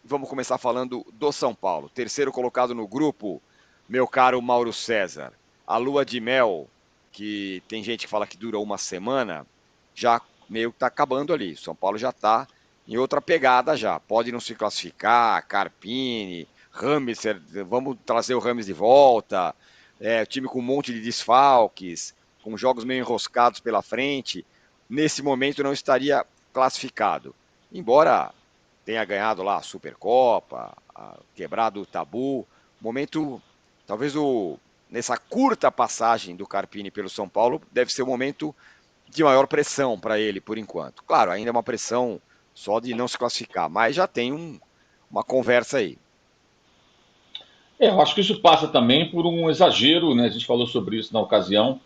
vamos começar falando do São Paulo. Terceiro colocado no grupo, meu caro Mauro César. A lua de mel, que tem gente que fala que dura uma semana, já meio que está acabando ali. São Paulo já está em outra pegada já. Pode não se classificar, Carpini, Rames, vamos trazer o Rames de volta. O time com um monte de desfalques, com jogos meio enroscados pela frente. Nesse momento não estaria classificado. Embora tenha ganhado lá a Supercopa, quebrado o tabu. Momento, talvez nessa curta passagem do Carpini pelo São Paulo, deve ser o momento de maior pressão para ele, por enquanto. Claro, ainda é uma pressão só de não se classificar, mas já tem uma conversa aí. Eu acho que isso passa também por um exagero, né? A gente falou sobre isso na ocasião,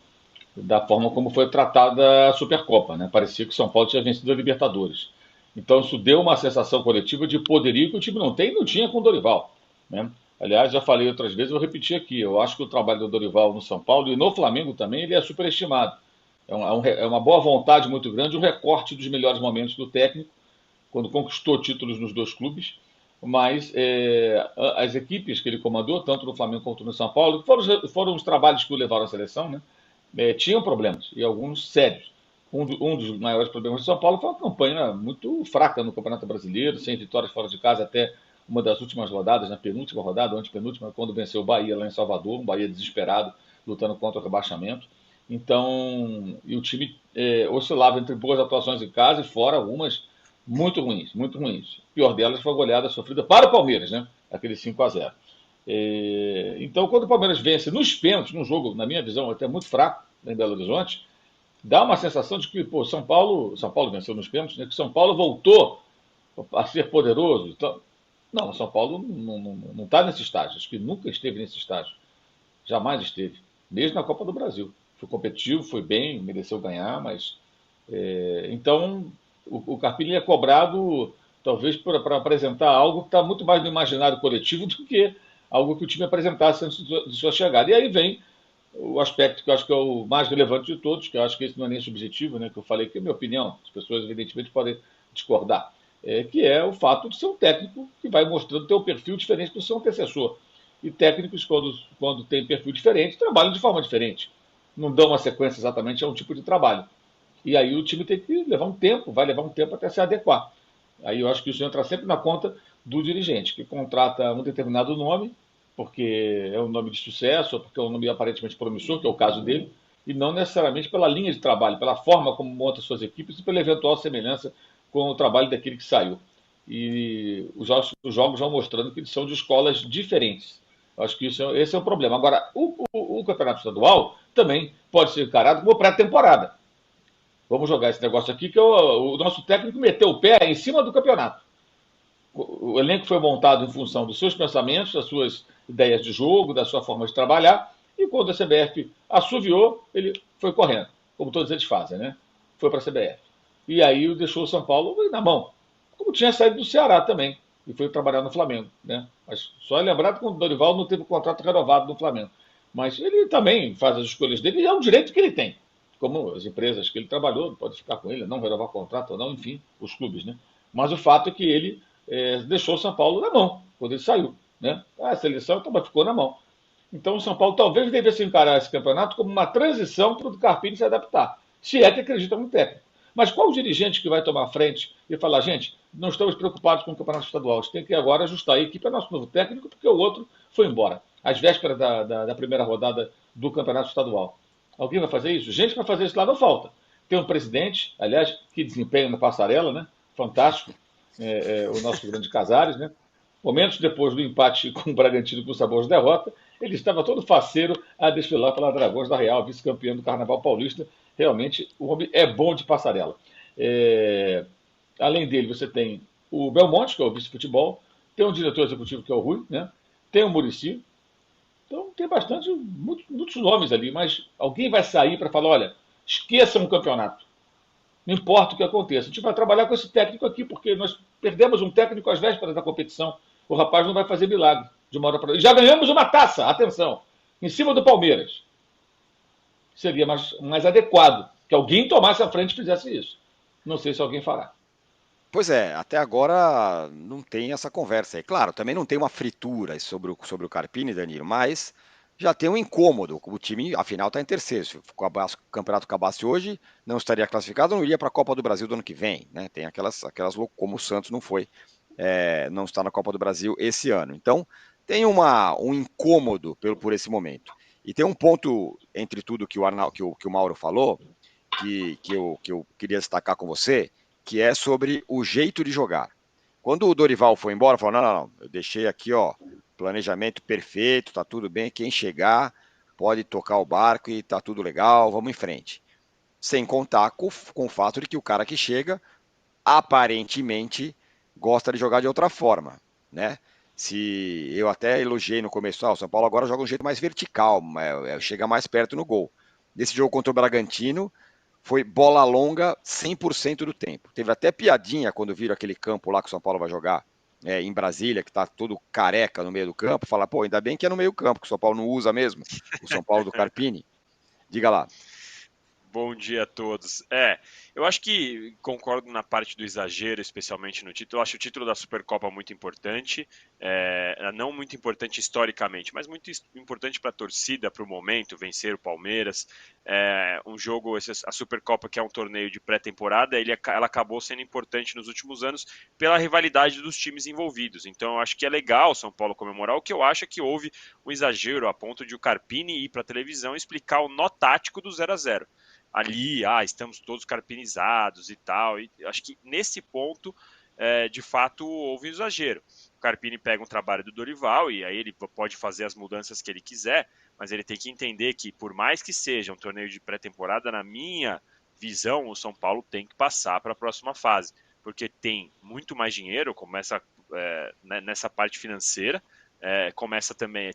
da forma como foi tratada a Supercopa, né? Parecia que o São Paulo tinha vencido a Libertadores. Então isso deu uma sensação coletiva de poderio que o time não tem e não tinha com o Dorival, né? Aliás, já falei outras vezes, vou repetir aqui. Eu acho que o trabalho do Dorival no São Paulo e no Flamengo também ele é superestimado. É uma boa vontade muito grande, um recorte dos melhores momentos do técnico, quando conquistou títulos nos dois clubes, mas as equipes que ele comandou, tanto no Flamengo quanto no São Paulo, foram os trabalhos que o levaram à seleção, né? Tinham problemas, e alguns sérios. Um dos maiores problemas do São Paulo foi uma campanha muito fraca no Campeonato Brasileiro, sem vitórias fora de casa até uma das últimas rodadas, na penúltima rodada, antepenúltima, quando venceu o Bahia lá em Salvador, um Bahia desesperado, lutando contra o rebaixamento. Então, e o time oscilava entre boas atuações em casa e fora algumas muito ruins, muito ruins. A pior delas foi a goleada sofrida para o Palmeiras, né? Aquele 5-0. Então, quando o Palmeiras vence nos pênaltis, num jogo, na minha visão, até muito fraco, em Belo Horizonte, dá uma sensação de que, pô, São Paulo venceu nos pênaltis, né? Que São Paulo voltou a ser poderoso. Então, não, o São Paulo não está nesse estágio. Acho que nunca esteve nesse estágio. Jamais esteve. Mesmo na Copa do Brasil. Foi competitivo, foi bem, mereceu ganhar, mas. Então, o Carpini é cobrado, talvez, para apresentar algo que está muito mais no imaginário coletivo do que algo que o time apresentasse antes de sua chegada. E aí vem o aspecto que eu acho que é o mais relevante de todos, que eu acho que esse não é nem subjetivo, né, que eu falei que é a minha opinião, as pessoas evidentemente podem discordar, que é o fato de ser um técnico que vai mostrando ter um perfil diferente do seu antecessor. E técnicos, quando têm perfil diferente, trabalham de forma diferente. Não dão uma sequência exatamente a um tipo de trabalho. E aí o time tem que levar um tempo, vai levar um tempo até se adequar. Aí eu acho que isso entra sempre na conta do dirigente, que contrata um determinado nome, porque é um nome de sucesso, ou porque é um nome aparentemente promissor, que é o caso dele, e não necessariamente pela linha de trabalho, pela forma como monta suas equipes e pela eventual semelhança com o trabalho daquele que saiu. E os jogos vão mostrando que eles são de escolas diferentes. Eu acho que esse é o problema. Agora, o campeonato estadual também pode ser encarado como pré-temporada. Vamos jogar esse negócio aqui, que o nosso técnico meteu o pé em cima do campeonato. O elenco foi montado em função dos seus pensamentos, das suas ideias de jogo, da sua forma de trabalhar, e quando a CBF assoviou, ele foi correndo, como todos eles fazem, né? Foi para a CBF. E aí deixou o São Paulo na mão, como tinha saído do Ceará também, e foi trabalhar no Flamengo, né? Mas só é lembrado que o Dorival não teve o contrato renovado no Flamengo. Mas ele também faz as escolhas dele, e é um direito que ele tem. Como as empresas que ele trabalhou, pode ficar com ele, não renovar contrato ou não, enfim, os clubes, né? Mas o fato é que ele deixou o São Paulo na mão, quando ele saiu, né? A seleção também ficou na mão. Então o São Paulo talvez devesse encarar esse campeonato como uma transição para o Carpini se adaptar, se é que acredita no técnico. Mas qual o dirigente que vai tomar a frente e falar, gente, não estamos preocupados com o campeonato estadual, a gente tem que agora ajustar a equipe, é nosso novo técnico, porque o outro foi embora, às vésperas da primeira rodada do campeonato estadual. Alguém vai fazer isso? Gente para fazer isso lá não falta. Tem um presidente, aliás, que desempenha na passarela, né? Fantástico, o nosso grande Casares, né? Momentos depois do empate com o Bragantino com sabor de derrota, ele estava todo faceiro a desfilar pela Dragões da Real, vice-campeão do Carnaval Paulista. Realmente, o homem é bom de passarela. Além dele, você tem o Belmonte, que é o vice-futebol, tem o diretor executivo, que é o Rui, né? Tem o Muricy. Então, tem muitos nomes ali, mas alguém vai sair para falar, olha, esqueçam o campeonato. Não importa o que aconteça. A gente vai trabalhar com esse técnico aqui, porque nós perdemos um técnico às vésperas da competição. O rapaz não vai fazer milagre de uma hora para outra. Já ganhamos uma taça, atenção, em cima do Palmeiras. Seria mais adequado que alguém tomasse a frente e fizesse isso. Não sei se alguém fará. Pois é, até agora não tem essa conversa aí. Claro, também não tem uma fritura sobre o Carpini, Danilo, mas já tem um incômodo. O time, afinal, está em terceiro. Se o campeonato acabasse hoje, não estaria classificado, não iria para a Copa do Brasil do ano que vem, né? Tem aquelas como o Santos não foi, não está na Copa do Brasil esse ano. Então, tem um incômodo por esse momento. E tem um ponto entre tudo que que o Mauro falou, que eu queria destacar com você, que é sobre o jeito de jogar. Quando o Dorival foi embora, falou: não, eu deixei aqui, ó, planejamento perfeito, tá tudo bem, quem chegar pode tocar o barco e tá tudo legal, vamos em frente. Sem contar com o fato de que o cara que chega, aparentemente, gosta de jogar de outra forma, né? Se eu até elogiei no começo, o São Paulo agora joga um jeito mais vertical, chega mais perto no gol. Nesse jogo contra o Bragantino, foi bola longa 100% do tempo. Teve até piadinha quando viram aquele campo lá que o São Paulo vai jogar em Brasília, que tá todo careca no meio do campo. Fala, pô, ainda bem que é no meio campo, que o São Paulo não usa mesmo. O São Paulo do Carpini. Diga lá. Bom dia a todos. Eu acho que concordo na parte do exagero, especialmente no título. Eu acho o título da Supercopa muito importante, não muito importante historicamente, mas muito importante para a torcida, para o momento, vencer o Palmeiras. Um jogo, a Supercopa, que é um torneio de pré-temporada, ela acabou sendo importante nos últimos anos pela rivalidade dos times envolvidos. Então, eu acho que é legal o São Paulo comemorar. O que eu acho é que houve um exagero a ponto de o Carpini ir para a televisão e explicar o nó tático do 0-0 ali, estamos todos carpinizados e tal. E acho que nesse ponto, de fato, houve um exagero. O Carpini pega um trabalho do Dorival e aí ele pode fazer as mudanças que ele quiser, mas ele tem que entender que, por mais que seja um torneio de pré-temporada, na minha visão, o São Paulo tem que passar para a próxima fase, porque tem muito mais dinheiro, começa nessa parte financeira,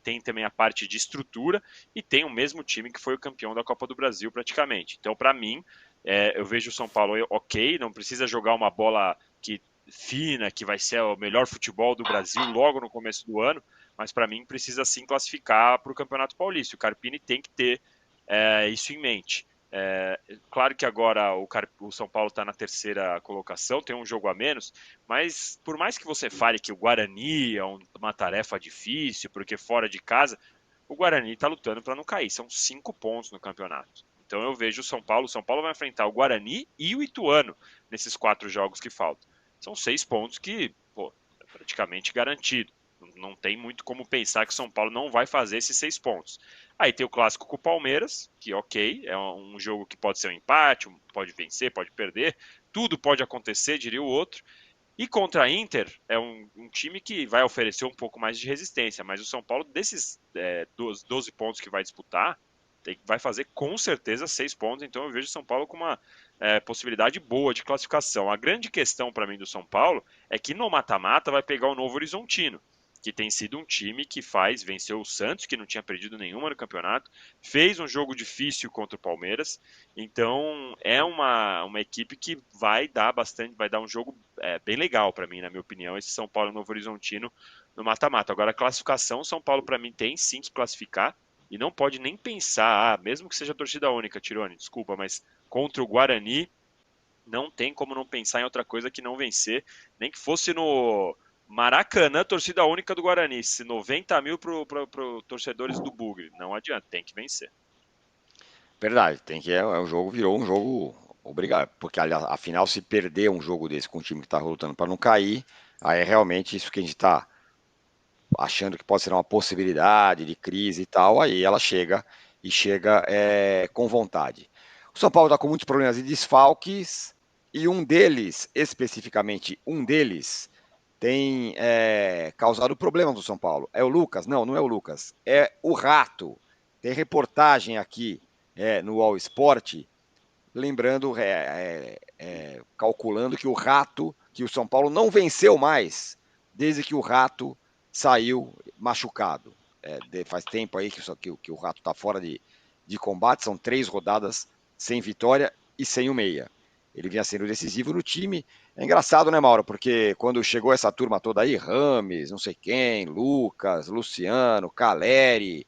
tem também a parte de estrutura e tem o mesmo time que foi o campeão da Copa do Brasil praticamente. Então, para mim, eu vejo o São Paulo ok, não precisa jogar uma bola fina, que vai ser o melhor futebol do Brasil logo no começo do ano, mas para mim precisa sim classificar para o Campeonato Paulista. O Carpini tem que ter isso em mente. Claro que agora o São Paulo está na terceira colocação, tem um jogo a menos, mas por mais que você fale que o Guarani é uma tarefa difícil, porque fora de casa, o Guarani está lutando para não cair. São 5 pontos no campeonato. Então eu vejo o São Paulo vai enfrentar o Guarani e o Ituano nesses 4 jogos que faltam. São 6 pontos que, pô, é praticamente garantido. Não tem muito como pensar que o São Paulo não vai fazer esses 6 pontos. Aí tem o clássico com o Palmeiras, que ok, é um jogo que pode ser um empate, pode vencer, pode perder, tudo pode acontecer, diria o outro. E contra a Inter, é um time que vai oferecer um pouco mais de resistência, mas o São Paulo, desses 12 pontos que vai disputar, vai fazer com certeza 6 pontos, então eu vejo o São Paulo com uma possibilidade boa de classificação. A grande questão para mim do São Paulo é que no mata-mata vai pegar o Novo Horizontino, que tem sido um time que venceu o Santos, que não tinha perdido nenhuma no campeonato, fez um jogo difícil contra o Palmeiras, então é uma equipe que vai dar um jogo bem legal para mim, na minha opinião, esse São Paulo Novo Horizontino no mata-mata. Agora, a classificação, São Paulo para mim tem sim que classificar, e não pode nem pensar, mesmo que seja torcida única, Tirone, desculpa, mas contra o Guarani, não tem como não pensar em outra coisa que não vencer, nem que fosse no Maracanã, torcida única do Guarani, se 90 mil para torcedores do Bugre, não adianta, tem que vencer. Verdade, o jogo virou um jogo obrigado, porque afinal se perder um jogo desse com um time que está lutando para não cair, aí é realmente isso que a gente está achando que pode ser uma possibilidade de crise e tal, aí ela chega com vontade. O São Paulo está com muitos problemas de desfalques e um deles, especificamente um deles, tem causado problemas no São Paulo. É o Lucas? Não, não é o Lucas. É o Rato. Tem reportagem aqui no All Sport, lembrando, calculando que que o São Paulo não venceu mais desde que o Rato saiu machucado. Faz tempo aí que o Rato está fora de combate, são 3 rodadas sem vitória e sem o meia. Ele vinha sendo decisivo no time. É engraçado, né, Mauro? Porque quando chegou essa turma toda aí, Rames, não sei quem, Lucas, Luciano, Caleri,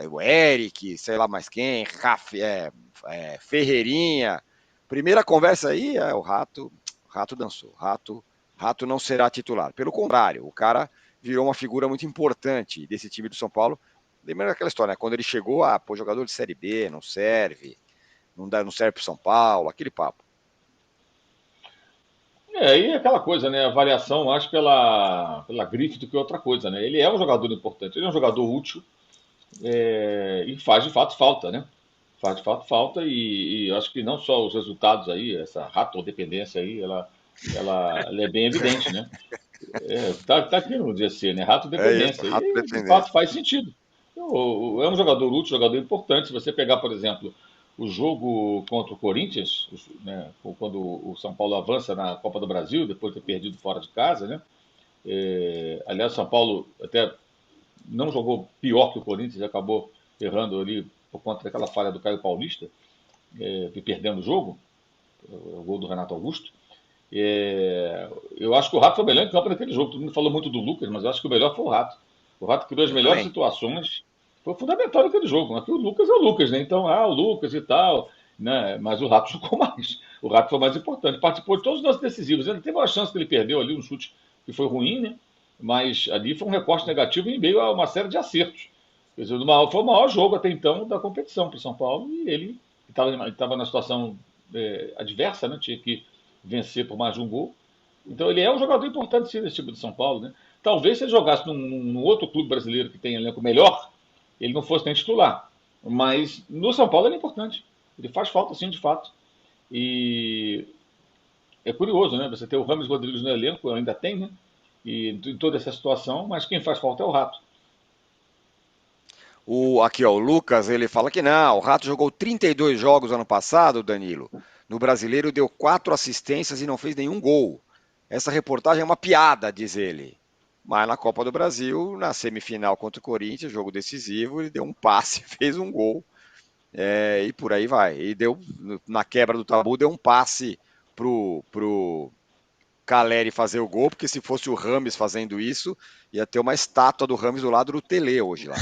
o Eric, sei lá mais quem, Ferreirinha. Primeira conversa aí, o Rato Rato dançou. Rato não será titular. Pelo contrário, o cara virou uma figura muito importante desse time do São Paulo. Lembrando aquela história, né? Quando ele chegou, jogador de Série B, não serve, não serve para o São Paulo, aquele papo. E aquela coisa, né? Avaliação mais pela grife do que outra coisa, né? Ele é um jogador importante, ele é um jogador útil e faz de fato falta, né? Faz de fato falta e eu acho que não só os resultados aí, essa ratodependência aí, ela é bem evidente, né? Tá aqui no DSC, né? Rato É isso, dependência. rato E de dependência. fato faz sentido. É um jogador útil, jogador importante. Se você pegar, por exemplo, o jogo contra o Corinthians, né, quando o São Paulo avança na Copa do Brasil, depois de ter perdido fora de casa, né? Aliás, o São Paulo até não jogou pior que o Corinthians, acabou errando ali por conta daquela falha do Caio Paulista, e perdendo o jogo, o gol do Renato Augusto. Eu acho que o Rato foi o melhor em campo naquele jogo. Todo mundo falou muito do Lucas, mas eu acho que o melhor foi o Rato. O Rato criou as Eu melhores também. situações. Foi fundamental naquele jogo. Aqui o Lucas é o Lucas, né? Então, o Lucas e tal. Né? Mas o Rato jogou mais. O Rato foi mais importante. Participou de todos os lances decisivos. Ele teve uma chance que ele perdeu ali, um chute que foi ruim, né? Mas ali foi um recorte negativo em meio a uma série de acertos. Quer dizer, foi o maior jogo até então da competição para o São Paulo. E ele estava na situação adversa, né? Tinha que vencer por mais de um gol. Então ele é um jogador importante sim desse time de São Paulo, né? Talvez se ele jogasse num outro clube brasileiro que tem elenco melhor, ele não fosse nem titular. Mas no São Paulo ele é importante. Ele faz falta sim, de fato. E é curioso, né? Você ter o Rames Rodrigues no elenco, ainda tem, né? E em toda essa situação, mas quem faz falta é o Rato. Aqui, ó, o Lucas, ele fala que não, o Rato jogou 32 jogos ano passado, Danilo. No Brasileiro deu 4 assistências e não fez nenhum gol. Essa reportagem é uma piada, diz ele. Mas na Copa do Brasil, na semifinal contra o Corinthians, jogo decisivo, ele deu um passe, fez um gol, e por aí vai. E deu, na quebra do tabu, deu um passe pro Caleri fazer o gol, porque se fosse o Rames fazendo isso, ia ter uma estátua do Rames do lado do Tele hoje lá.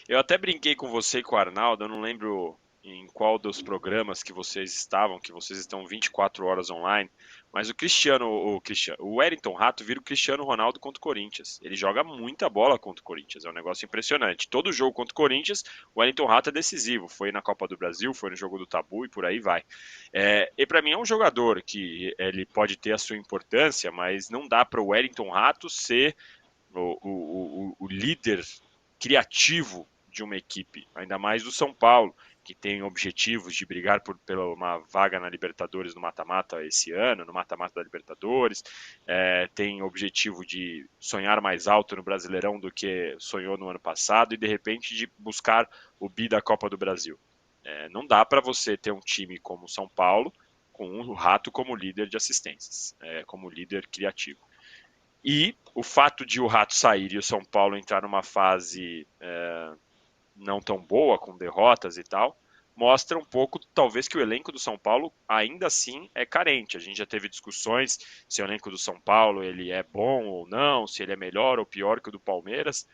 Eu até brinquei com você e com o Arnaldo, eu não lembro em qual dos programas que vocês estavam, que vocês estão 24 horas online, mas o Wellington Rato vira o Cristiano Ronaldo contra o Corinthians. Ele joga muita bola contra o Corinthians, é um negócio impressionante. Todo jogo contra o Corinthians, o Wellington Rato é decisivo. Foi na Copa do Brasil, foi no jogo do Tabu e por aí vai. E para mim é um jogador que ele pode ter a sua importância, mas não dá para o Wellington Rato ser o líder criativo de uma equipe, ainda mais do São Paulo, que tem objetivos de brigar pela uma vaga na Libertadores no mata-mata esse ano, no mata-mata da Libertadores, tem objetivo de sonhar mais alto no Brasileirão do que sonhou no ano passado e de repente de buscar o bi da Copa do Brasil. Não dá para você ter um time como o São Paulo com o Rato como líder de assistências, como líder criativo. E o fato de o Rato sair e o São Paulo entrar numa fase não tão boa, com derrotas e tal, mostra um pouco, talvez, que o elenco do São Paulo ainda assim é carente. A gente já teve discussões se o elenco do São Paulo ele é bom ou não, se ele é melhor ou pior que o do Palmeiras.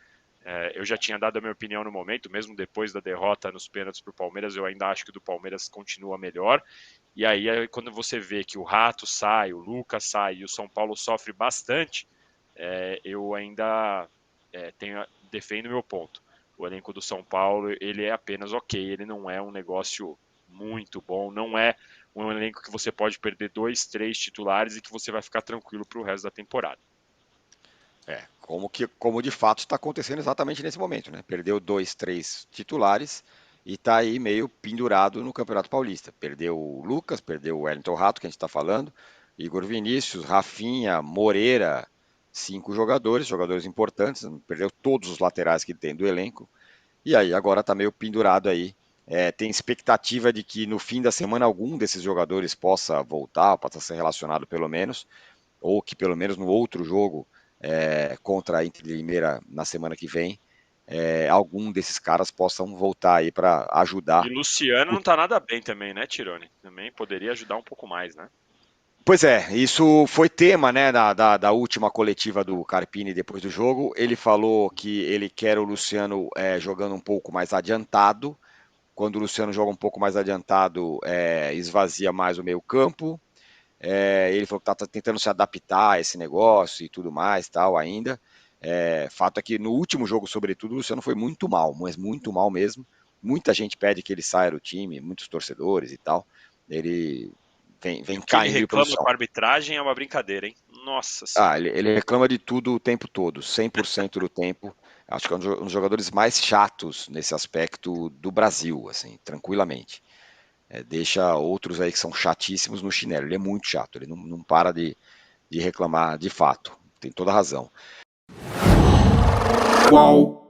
Eu já tinha dado a minha opinião no momento, mesmo depois da derrota nos pênaltis para o Palmeiras, eu ainda acho que o do Palmeiras continua melhor. E aí, quando você vê que o Rato sai, o Lucas sai e o São Paulo sofre bastante, eu ainda defendo meu ponto. O elenco do São Paulo ele é apenas ok, ele não é um negócio muito bom, não é um elenco que você pode perder 2, 3 titulares e que você vai ficar tranquilo para o resto da temporada. Como de fato está acontecendo exatamente nesse momento, né? Perdeu 2, 3 titulares e está aí meio pendurado no Campeonato Paulista. Perdeu o Lucas, perdeu o Wellington Rato, que a gente está falando, Igor Vinícius, Rafinha, Moreira, 5 jogadores importantes, perdeu todos os laterais que tem do elenco, e aí agora está meio pendurado aí. Tem expectativa de que no fim da semana algum desses jogadores possa voltar, possa ser relacionado pelo menos, ou que pelo menos no outro jogo contra a Inter de Limeira na semana que vem, algum desses caras possam voltar aí para ajudar. E Luciano não tá nada bem também, né, Tirone? Também poderia ajudar um pouco mais, né? Pois é, isso foi tema, né, da última coletiva do Carpini depois do jogo. Ele falou que ele quer o Luciano jogando um pouco mais adiantado. Quando o Luciano joga um pouco mais adiantado, esvazia mais o meio campo. Ele falou que está tentando se adaptar a esse negócio e tudo mais, tal, ainda. Fato é que no último jogo, sobretudo, o Luciano foi muito mal, mas muito mal mesmo. Muita gente pede que ele saia do time, muitos torcedores e tal. Ele vem E o que ele caindo de reclama produção. com a arbitragem é uma brincadeira, hein? Nossa Senhora. Ele reclama de tudo o tempo todo, 100% do tempo. Acho que é um dos jogadores mais chatos nesse aspecto do Brasil, assim, tranquilamente. Deixa outros aí que são chatíssimos no chinelo. Ele é muito chato, ele não para de reclamar de fato. Tem toda a razão. Qual?